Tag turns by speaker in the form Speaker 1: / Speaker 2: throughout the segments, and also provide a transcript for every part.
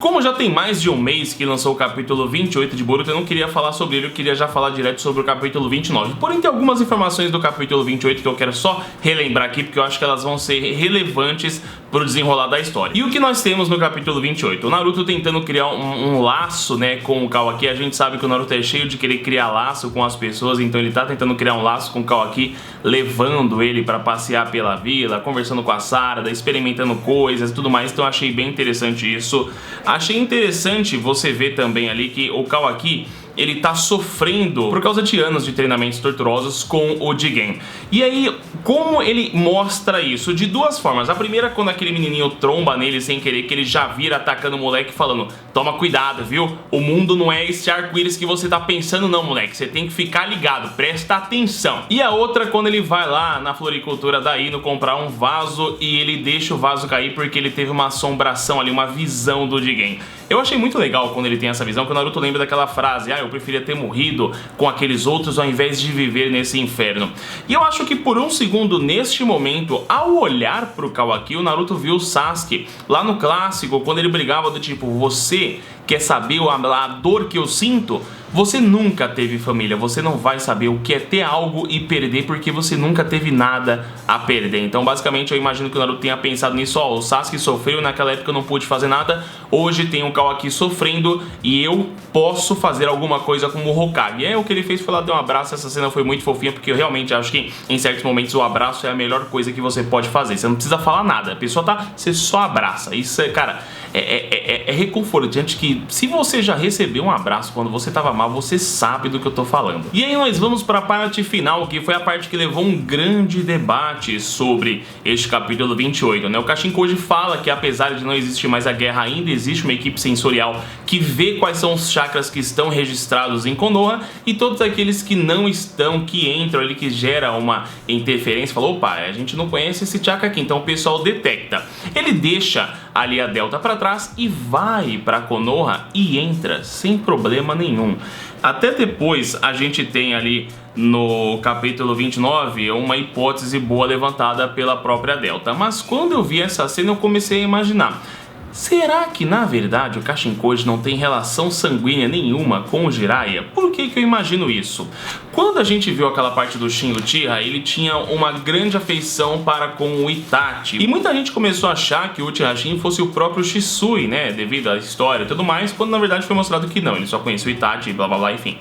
Speaker 1: Como já tem mais de um mês que lançou o capítulo 28 de Boruto, eu não queria falar sobre ele, eu queria já falar direto sobre o capítulo 29. Porém, tem algumas informações do capítulo 28 que eu quero só relembrar aqui, porque eu acho que elas vão ser relevantes pro desenrolar da história. E o que nós temos no capítulo 28? O Naruto tentando criar um laço, né, com o Kawaki. A gente sabe que o Naruto é cheio de querer criar laço com as pessoas, então ele tá tentando criar um laço com o Kawaki, levando ele pra passear pela vila, conversando com a Sarada, experimentando coisas e tudo mais. Então eu achei bem interessante isso. Achei interessante você ver também ali que o Kawaki, ele tá sofrendo por causa de anos de treinamentos torturosos com o Jigen. E aí, como ele mostra isso? De duas formas. A primeira, quando aquele menininho tromba nele sem querer, que ele já vira atacando o moleque falando: toma cuidado, viu? O mundo não é esse arco-íris que você tá pensando não, moleque. Você tem que ficar ligado, presta atenção. E a outra, quando ele vai lá na floricultura da Ino comprar um vaso e ele deixa o vaso cair porque ele teve uma assombração ali, uma visão do Jigen. Eu achei muito legal quando ele tem essa visão, que o Naruto lembra daquela frase: ah, eu preferia ter morrido com aqueles outros ao invés de viver nesse inferno. E eu acho que por um segundo, neste momento, ao olhar pro Kawaki, o Naruto viu o Sasuke lá no clássico, quando ele brigava do tipo: você quer saber a dor que eu sinto? Você nunca teve família, você não vai saber o que é ter algo e perder, porque você nunca teve nada a perder. Então basicamente eu imagino que o Naruto tenha pensado nisso: ó, o Sasuke sofreu, naquela época eu não pude fazer nada, hoje tem o Kawaki sofrendo e eu posso fazer alguma coisa como o Hokage. E é o que ele fez, foi lá dar um abraço. Essa cena foi muito fofinha, porque eu realmente acho que em certos momentos o abraço é a melhor coisa que você pode fazer. Você não precisa falar nada, a pessoa tá, você só abraça. Isso é, cara, é reconfortante, que se você já recebeu um abraço quando você tava mal, você sabe do que eu tô falando. E aí nós vamos para a parte final, que foi a parte que levou um grande debate sobre este capítulo 28, né? O Kashinkoji fala que apesar de não existir mais a guerra, ainda existe uma equipe sensorial que vê quais são os chakras que estão registrados em Konoha, e todos aqueles que não estão, que entram ali, que gera uma interferência, falou: opa, a gente não conhece esse chakra aqui, então o pessoal detecta. Ele deixa ali a Delta para trás e vai para Konoha e entra sem problema nenhum. Até depois a gente tem ali no capítulo 29 uma hipótese boa levantada pela própria Delta. Mas quando eu vi essa cena eu comecei a imaginar: será que na verdade o Kashinkoji não tem relação sanguínea nenhuma com o Jiraiya? Por que eu imagino isso? Quando a gente viu aquela parte do Shin Uchiha, ele tinha uma grande afeição para com o Itachi. E muita gente começou a achar que o Uchiha Shin fosse o próprio Shisui, né? Devido à história e tudo mais, quando na verdade foi mostrado que não, ele só conhecia o Itachi e blá blá blá, enfim.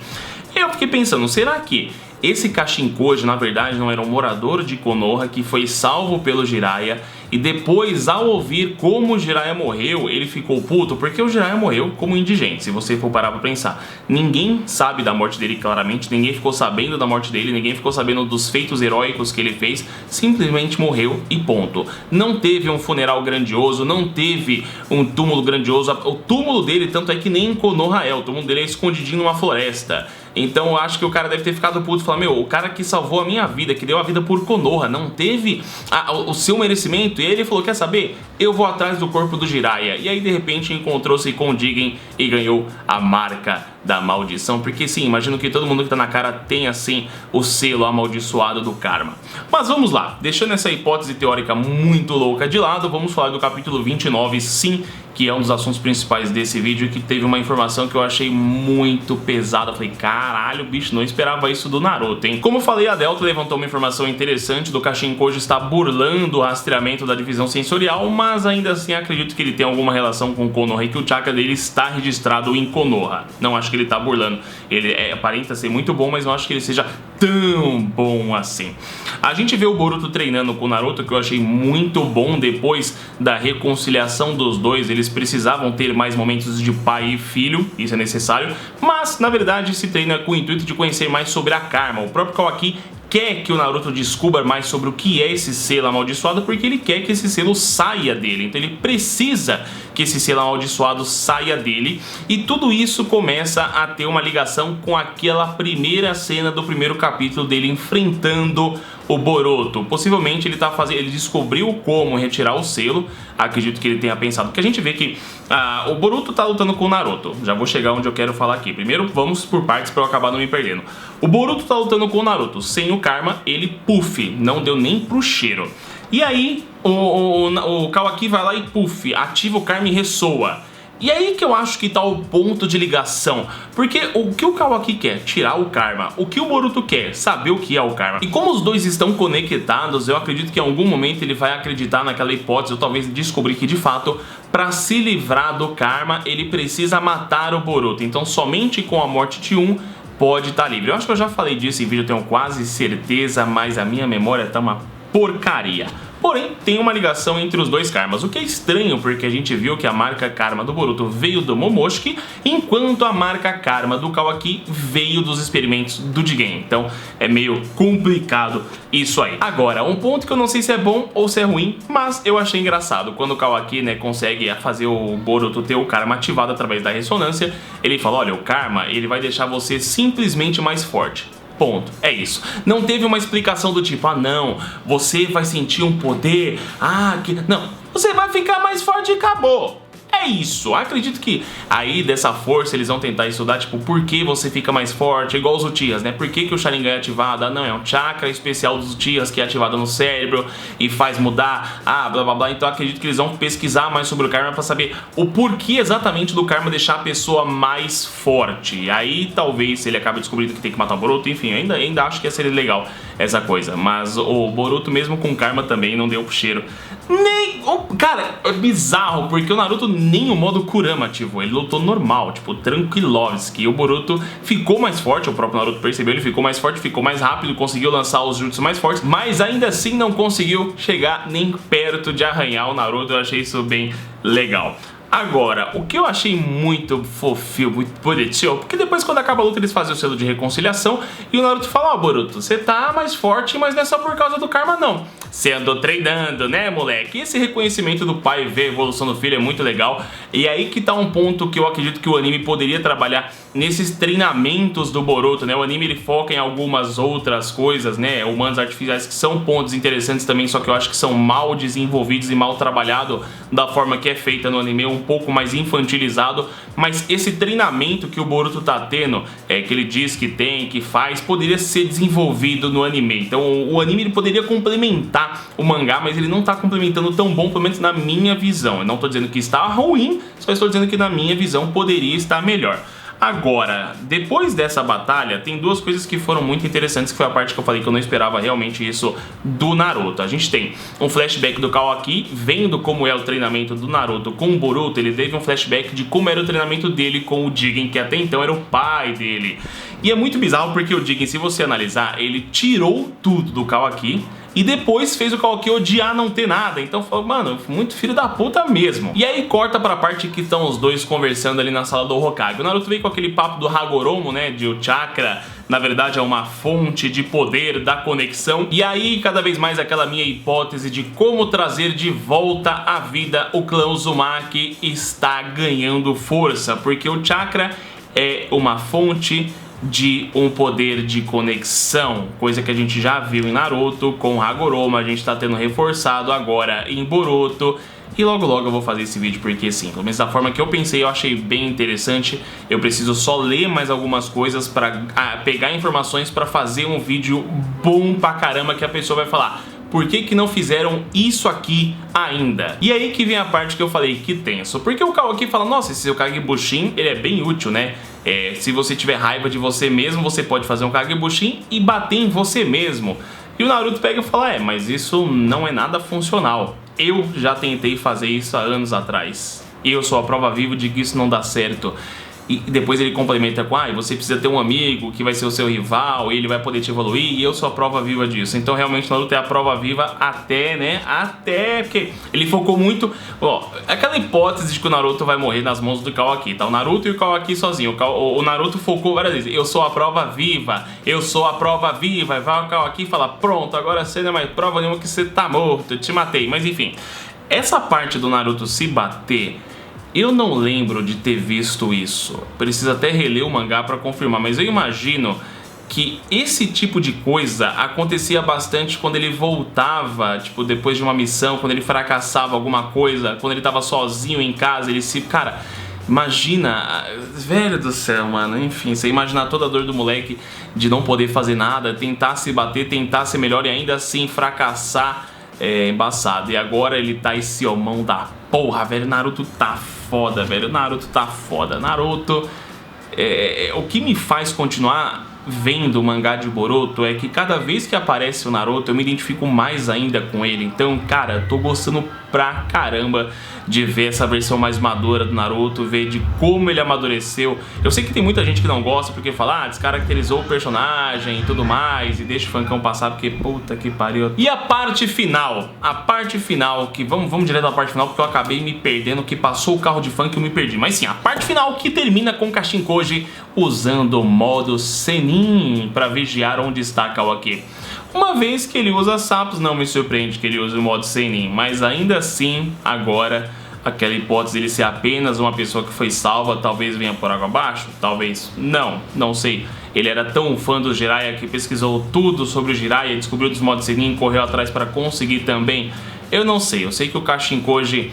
Speaker 1: E eu fiquei pensando, será que esse Kashinkoji na verdade não era um morador de Konoha que foi salvo pelo Jiraiya, e depois, ao ouvir como o Jiraiya morreu, ele ficou puto? Porque o Jiraiya morreu como indigente, se você for parar pra pensar. Ninguém sabe da morte dele claramente, ninguém ficou sabendo da morte dele, ninguém ficou sabendo dos feitos heróicos que ele fez, simplesmente morreu e ponto. Não teve um funeral grandioso, não teve um túmulo grandioso. O túmulo dele, tanto é que nem em Konoha é, o túmulo dele é escondidinho numa floresta. Então eu acho que o cara deve ter ficado puto e falar: meu, o cara que salvou a minha vida, que deu a vida por Konoha, não teve o seu merecimento. E aí ele falou: quer saber? Eu vou atrás do corpo do Jiraiya. E aí de repente encontrou-se com o Jigen e ganhou a marca da maldição. Porque sim, imagino que todo mundo que tá na cara tem assim o selo amaldiçoado do karma. Mas vamos lá, deixando essa hipótese teórica muito louca de lado, vamos falar do capítulo 29, sim, que é um dos assuntos principais desse vídeo, que teve uma informação que eu achei muito pesada. Eu falei: caralho, bicho, não esperava isso do Naruto, hein? Como eu falei, a Delta levantou uma informação interessante do Kashinkoji estar burlando o rastreamento da divisão sensorial, mas ainda assim acredito que ele tem alguma relação com Konoha e que o chakra dele está registrado em Konoha. Não acho que ele tá burlando. Ele aparenta ser muito bom, mas não acho que ele seja tão bom assim. A gente vê o Boruto treinando com o Naruto, que eu achei muito bom. Depois da reconciliação dos dois, eles precisavam ter mais momentos de pai e filho, isso é necessário, mas na verdade se treina com o intuito de conhecer mais sobre a karma. O próprio Kawaki quer que o Naruto descubra mais sobre o que é esse selo amaldiçoado, porque ele quer que esse selo saia dele. Então ele precisa que esse selo amaldiçoado saia dele. E tudo isso começa a ter uma ligação com aquela primeira cena do primeiro capítulo dele enfrentando o Boruto. Possivelmente ele descobriu como retirar o selo. Acredito que ele tenha pensado, porque a gente vê que o Boruto tá lutando com o Naruto. Já vou chegar onde eu quero falar aqui. Primeiro vamos por partes para eu acabar não me perdendo. O Boruto tá lutando com o Naruto. Sem o karma, ele puff, não deu nem pro cheiro. E aí o Kawaki vai lá e puff, ativa o karma e ressoa. E aí que eu acho que tá o ponto de ligação, porque o que o Kawaki quer? Tirar o karma. O que o Boruto quer? Saber o que é o karma. E como os dois estão conectados, eu acredito que em algum momento ele vai acreditar naquela hipótese, ou talvez descobrir que de fato, para se livrar do karma, ele precisa matar o Boruto. Então somente com a morte de um pode estar livre. Eu acho que eu já falei disso em vídeo, eu tenho quase certeza, mas a minha memória tá uma porcaria. Porém, tem uma ligação entre os dois karmas, o que é estranho porque a gente viu que a marca karma do Boruto veio do Momoshiki, enquanto a marca karma do Kawaki veio dos experimentos do Jigen. Então é meio complicado isso aí. Agora, um ponto que eu não sei se é bom ou se é ruim, mas eu achei engraçado. Quando o Kawaki, né, consegue fazer o Boruto ter o karma ativado através da ressonância, ele fala, olha, o karma ele vai deixar você simplesmente mais forte. Ponto. É isso. Não teve uma explicação do tipo, ah não, você vai sentir um poder, Não, você vai ficar mais forte e acabou. É isso. Acredito que aí dessa força eles vão tentar estudar, tipo, por que você fica mais forte, igual os Uchihas, né? Por que o Sharingan é ativado? Ah, não, é um chakra especial dos Uchihas que é ativado no cérebro e faz mudar, blá blá blá. Então acredito que eles vão pesquisar mais sobre o karma pra saber o porquê exatamente do karma deixar a pessoa mais forte. Aí talvez ele acabe descobrindo que tem que matar o Boruto, enfim, ainda acho que ia ser legal essa coisa. Mas o Boruto mesmo com karma também não deu pro cheiro. Cara, é bizarro, porque o Naruto nem o modo Kurama ativou, ele lutou normal, tipo, tranquilovski. E o Boruto ficou mais forte, o próprio Naruto percebeu, ele ficou mais forte, ficou mais rápido, conseguiu lançar os jutsu mais fortes, mas ainda assim não conseguiu chegar nem perto de arranhar o Naruto. Eu achei isso bem legal. Agora, o que eu achei muito fofinho, muito bonitinho, porque depois quando acaba a luta eles fazem o selo de reconciliação e o Naruto fala, ó, Boruto, você tá mais forte, mas não é só por causa do karma não. Você andou treinando, né, moleque? E esse reconhecimento do pai ver a evolução do filho é muito legal. E aí que tá um ponto que eu acredito que o anime poderia trabalhar nesses treinamentos do Boruto, né? O anime ele foca em algumas outras coisas, né? Humanos artificiais que são pontos interessantes também, só que eu acho que são mal desenvolvidos e mal trabalhados da forma que é feita no anime, um pouco mais infantilizado. Mas esse treinamento que o Boruto tá tendo, que ele diz que tem, que faz, poderia ser desenvolvido no anime. Então o anime ele poderia complementar o mangá, mas ele não tá complementando tão bom, pelo menos na minha visão. Eu não tô dizendo que está ruim, só estou dizendo que na minha visão poderia estar melhor. Agora, depois dessa batalha, tem duas coisas que foram muito interessantes, que foi a parte que eu falei que eu não esperava realmente isso do Naruto. A gente tem um flashback do Kawaki, vendo como é o treinamento do Naruto com o Boruto. Ele teve um flashback de como era o treinamento dele com o Jigen, que até então era o pai dele. E é muito bizarro porque o Jigen, se você analisar, ele tirou tudo do Kawaki e depois fez o Kawaki odiar não ter nada. Então falou, mano, muito filho da puta mesmo. E aí corta pra parte que estão os dois conversando ali na sala do Hokage. O Naruto veio com aquele papo do Hagoromo, né, de o chakra na verdade é uma fonte de poder da conexão. E aí cada vez mais aquela minha hipótese de como trazer de volta à vida o clã Uzumaki está ganhando força, porque o chakra é uma fonte de um poder de conexão, coisa que a gente já viu em Naruto com Hagoromo, a gente tá tendo reforçado agora em Boruto. E logo logo eu vou fazer esse vídeo porque sim, pelo menos da forma que eu pensei, eu achei bem interessante. Eu preciso só ler mais algumas coisas pra pegar informações pra fazer um vídeo bom pra caramba, que a pessoa vai falar, por que que não fizeram isso aqui ainda? E aí que vem a parte que eu falei que tenso, porque o Kawaki fala, nossa, esse seu Kagebushin, ele é bem útil, né? Se você tiver raiva de você mesmo, você pode fazer um Kagebushin e bater em você mesmo. E o Naruto pega e fala, mas isso não é nada funcional. Eu já tentei fazer isso há anos atrás. Eu sou a prova viva de que isso não dá certo. E depois ele complementa com, você precisa ter um amigo que vai ser o seu rival e ele vai poder te evoluir, e eu sou a prova viva disso. Então realmente o Naruto é a prova viva até, né, porque ele focou muito, aquela hipótese de que o Naruto vai morrer nas mãos do Kawaki, tá? O Naruto e o Kawaki sozinho, o Naruto focou várias vezes, eu sou a prova viva, eu sou a prova viva, e vai o Kawaki e fala, pronto, agora você não é mais prova nenhuma que você tá morto, eu te matei. Mas enfim, essa parte do Naruto se bater, eu não lembro de ter visto isso. Preciso até reler o mangá pra confirmar, mas eu imagino que esse tipo de coisa acontecia bastante quando ele voltava, tipo, depois de uma missão, quando ele fracassava alguma coisa, quando ele tava sozinho em casa, ele se... Cara, imagina... Velho do céu, mano, enfim, você imaginar toda a dor do moleque de não poder fazer nada, tentar se bater, tentar ser melhor e ainda assim fracassar, é embaçado. E agora ele tá esse homão da porra, velho, Naruto tá foda, velho. Naruto tá foda. Naruto... o que me faz continuar vendo o mangá de Boruto é que cada vez que aparece o Naruto eu me identifico mais ainda com ele. Então, cara, tô gostando pra caramba de ver essa versão mais madura do Naruto, ver de como ele amadureceu. Eu sei que tem muita gente que não gosta porque fala, descaracterizou o personagem e tudo mais, e deixa o fancão passar porque puta que pariu. E a parte final, que vamos direto à parte final porque eu acabei me perdendo, que passou o carro de funk e eu me perdi. Mas sim, a parte final que termina com Kashinkoji usando o modo Senin pra vigiar onde está Kawaki. Uma vez que ele usa sapos, não me surpreende que ele use o modo Senin, mas ainda assim, agora, aquela hipótese de ele ser apenas uma pessoa que foi salva, talvez venha por água abaixo, talvez não sei. Ele era tão fã do Jiraiya que pesquisou tudo sobre o Jiraiya, descobriu dos modos Senin, correu atrás para conseguir também. Eu não sei, eu sei que o Kashinkoji,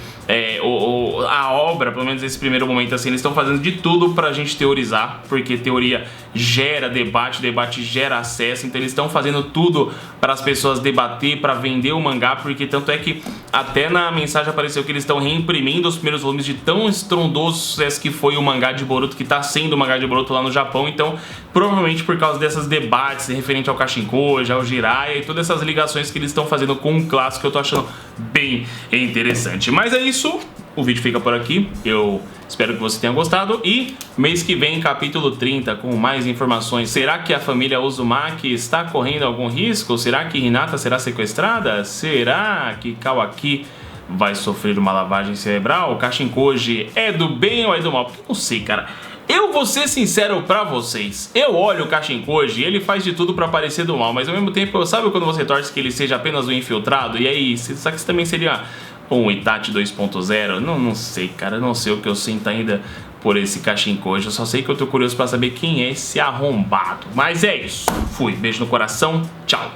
Speaker 1: a obra, pelo menos nesse primeiro momento assim, eles estão fazendo de tudo pra gente teorizar, porque teoria gera debate, debate gera acesso, então eles estão fazendo tudo para as pessoas debater, para vender o mangá, porque tanto é que até na mensagem apareceu que eles estão reimprimindo os primeiros volumes de tão estrondoso sucesso que foi o mangá de Boruto, que tá sendo o mangá de Boruto lá no Japão, então provavelmente por causa desses debates referente ao Kashinkoji, ao Jiraiya e todas essas ligações que eles estão fazendo com o clássico, eu tô achando bem interessante. Mas é isso, o vídeo fica por aqui, eu espero que você tenha gostado e mês que vem capítulo 30 com mais informações. Será que a família Uzumaki está correndo algum risco? Será que Hinata será sequestrada? Será que Kawaki vai sofrer uma lavagem cerebral? Kashinkoji é do bem ou é do mal? Porque eu não sei, cara. Eu vou ser sincero pra vocês, eu olho o Kashinkoji, ele faz de tudo pra parecer do mal, mas ao mesmo tempo, sabe quando você torce que ele seja apenas um infiltrado? E aí, só que isso também seria um Itachi 2.0? Não sei, cara, não sei o que eu sinto ainda por esse Kashinkoji, eu só sei que eu tô curioso pra saber quem é esse arrombado. Mas é isso, fui, beijo no coração, tchau.